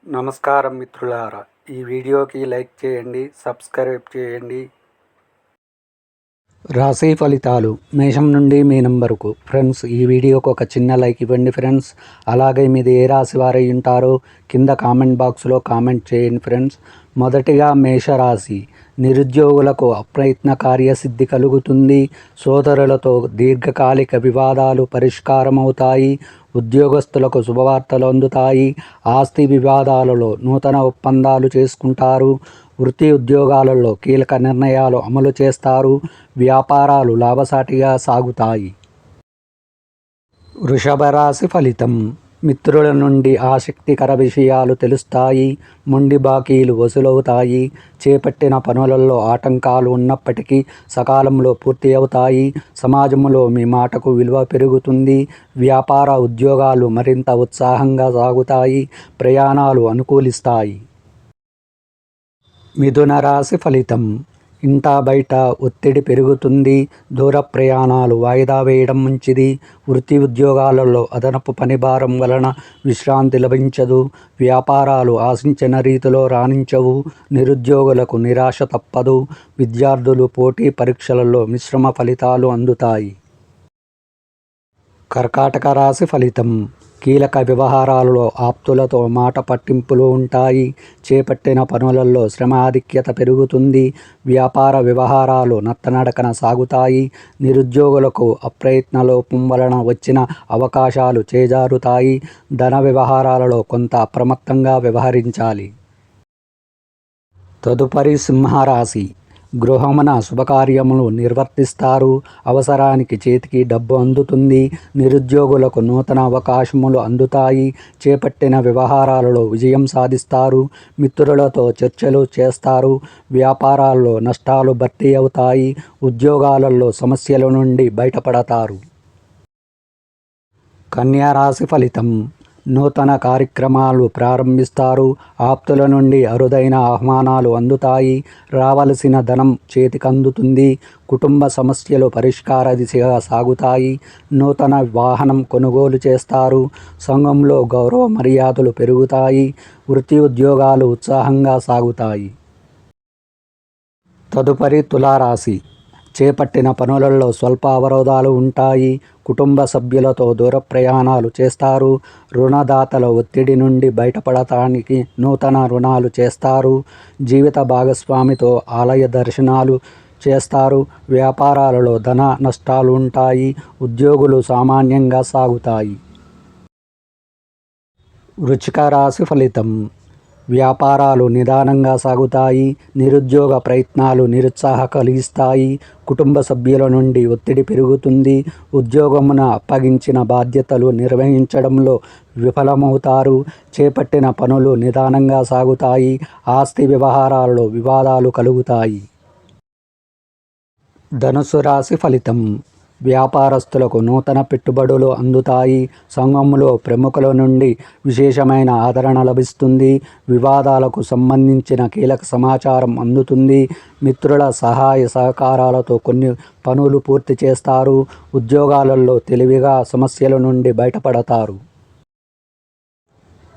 నమస్కారం మిత్రులారా, ఈ వీడియోకి లైక్ చేయండి, సబ్స్క్రైబ్ చేయండి. రాశి ఫలితాలు మేషం నుండి మీనం వరకు. ఫ్రెండ్స్, ఈ వీడియోకి ఒక చిన్న లైక్ ఇవ్వండి ఫ్రెండ్స్. అలాగే మీది ఏ రాశి వారై ఉంటారో కింద కామెంట్ బాక్స్లో కామెంట్ చేయండి ఫ్రెండ్స్. మొదటిగా మేషరాశి. నిరుద్యోగులకు అప్రయత్న కార్యసిద్ధి కలుగుతుంది. సోదరులతో దీర్ఘకాలిక వివాదాలు పరిష్కారమవుతాయి. ఉద్యోగస్తులకు శుభవార్తలు అందుతాయి. ఆస్తి వివాదాలలో నూతన ఒప్పందాలు చేసుకుంటారు. వృత్తి ఉద్యోగాలలో కీలక నిర్ణయాలు అమలు చేస్తారు. వ్యాపారాలు లాభసాటిగా సాగుతాయి. వృషభ రాశి ఫలితం. మిత్రుల నుండి ఆసక్తికర విషయాలు తెలుస్తాయి. మొండి బాకీలు వసూలవుతాయి. చేపట్టిన పనులలో ఆటంకాలు ఉన్నప్పటికీ సకాలంలో పూర్తి అవుతాయి. సమాజంలో మీ మాటకు విలువ పెరుగుతుంది. వ్యాపార ఉద్యోగాలు మరింత ఉత్సాహంగా సాగుతాయి. ప్రయాణాలు అనుకూలిస్తాయి. మిథున రాశి ఫలితం. ఇంటా బయట ఒత్తిడి పెరుగుతుంది. దూర ప్రయాణాలు వాయిదా వేయడం మంచిది. వృత్తి ఉద్యోగాలలో అదనపు పనిభారం వలన విశ్రాంతి లభించదు. వ్యాపారాలు ఆశించిన రీతిలో రాణించవు. నిరుద్యోగులకు నిరాశ తప్పదు. విద్యార్థులు పోటీ పరీక్షలలో మిశ్రమ ఫలితాలు అందుతాయి. కర్కాటక రాశి ఫలితం. కీలక వ్యవహారాలలో ఆప్తులతో మాట పట్టింపులు ఉంటాయి. చేపట్టిన పనులలో శ్రమ ఆధిక్యత పెరుగుతుంది. వ్యాపార వ్యవహారాలు నత్తనడకన సాగుతాయి. నిరుద్యోగులకు అప్రయత్న లోపం వలన వచ్చిన అవకాశాలు చేజారుతాయి. ధన వ్యవహారాలలో కొంత అప్రమత్తంగా వ్యవహరించాలి. తదుపరి సింహరాశి. గృహమున శుభకార్యములు నిర్వర్తిస్తారు. అవసరానికి చేతికి డబ్బు అందుతుంది. నిరుద్యోగులకు నూతన అవకాశములు అందుతాయి. చేపట్టిన వ్యవహారాలలో విజయం సాధిస్తారు. మిత్రులతో చర్చలు చేస్తారు. వ్యాపారాల్లో నష్టాలు భర్తీ అవుతాయి. ఉద్యోగాలలో సమస్యల నుండి బయటపడతారు. కన్యా రాశి ఫలితం. నూతన కార్యక్రమాలు ప్రారంభిస్తారు. ఆప్తుల నుండి అరుదైన ఆహ్వానాలు అందుతాయి. రావలసిన ధనం చేతికందుతుంది. కుటుంబ సమస్యలు పరిష్కార దిశగా సాగుతాయి. నూతన వాహనం కొనుగోలు చేస్తారు. సంఘంలో గౌరవ మర్యాదలు పెరుగుతాయి. వృత్తి ఉద్యోగాలు ఉత్సాహంగా సాగుతాయి. తదుపరి తులారాశి. చేపట్టిన పనులలో స్వల్ప అవరోధాలు ఉంటాయి. కుటుంబ సభ్యులతో దూర ప్రయాణాలు చేస్తారు. రుణదాతల ఒత్తిడి నుండి బయటపడటానికి నూతన రుణాలు చేస్తారు. జీవిత భాగస్వామితో ఆలయ దర్శనాలు చేస్తారు. వ్యాపారాలలో ధన నష్టాలు ఉంటాయి. ఉద్యోగులు సామాన్యంగా సాగుతాయి. వృశ్చిక రాశి ఫలితం. వ్యాపారాలు నిదానంగా సాగుతాయి. నిరుద్యోగ ప్రయత్నాలు నిరుత్సాహ కలిగిస్తాయి. కుటుంబ సభ్యుల నుండి ఒత్తిడి పెరుగుతుంది. ఉద్యోగమున అప్పగించిన బాధ్యతలు నిర్వహించడంలో విఫలమవుతారు. చేపట్టిన పనులు నిదానంగా సాగుతాయి. ఆస్తి వ్యవహారాలలో వివాదాలు కలుగుతాయి. ధనుసు రాశి ఫలితం. వ్యాపారస్తులకు నూతన పెట్టుబడులు అందుతాయి. సంఘంలో ప్రముఖుల నుండి విశేషమైన ఆదరణ లభిస్తుంది. వివాదాలకు సంబంధించిన కీలక సమాచారం అందుతుంది. మిత్రుల సహాయ సహకారాలతో కొన్ని పనులు పూర్తి చేస్తారు. ఉద్యోగాలలో తెలివిగా సమస్యల నుండి బయటపడతారు.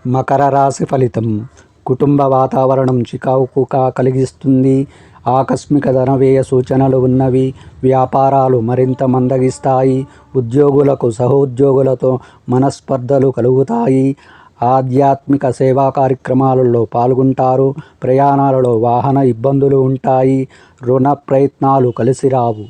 మకర రాశి ఫలితం. కుటుంబ వాతావరణం చికాకుగా కలిగిస్తుంది. ఆకస్మిక ధనవ్యయ సూచనలు ఉన్నవి. వ్యాపారాలు మరింత మందగిస్తాయి. ఉద్యోగులకు సహోద్యోగులతో మనస్పర్ధలు కలుగుతాయి. ఆధ్యాత్మిక సేవా కార్యక్రమాలలో పాల్గొంటారు. ప్రయాణాలలో వాహన ఇబ్బందులు ఉంటాయి. రుణ ప్రయత్నాలు కలిసిరావు.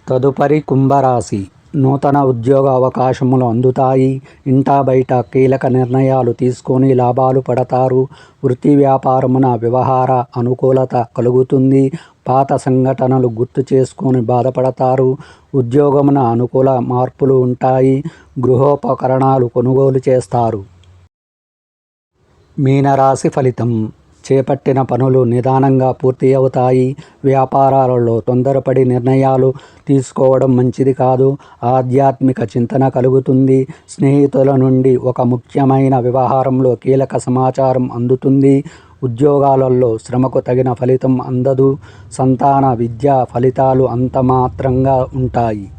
తదుపరి కుంభరాశి. నూతన ఉద్యోగ అవకాశములు అందుతాయి. ఇంటా బయట కీలక నిర్ణయాలు తీసుకొని లాభాలు పడతారు. వృత్తి వ్యాపారమున వ్యవహార అనుకూలత కలుగుతుంది. పాత సంఘటనలు గుర్తు చేసుకొని బాధపడతారు. ఉద్యోగమున అనుకూల మార్పులు ఉంటాయి. గృహోపకరణాలు కొనుగోలు చేస్తారు. మీనరాశి ఫలితం. చేపట్టిన పనులు నిదానంగా పూర్తి అవుతాయి. వ్యాపారాలలో తొందరపడి నిర్ణయాలు తీసుకోవడం మంచిది కాదు. ఆధ్యాత్మిక చింతన కలుగుతుంది. స్నేహితుల నుండి ఒక ముఖ్యమైన వ్యవహారంలో కీలక సమాచారం అందుతుంది. ఉద్యోగాలలో శ్రమకు తగిన ఫలితం అందదు. సంతాన విద్యా ఫలితాలు అంతమాత్రంగా ఉంటాయి.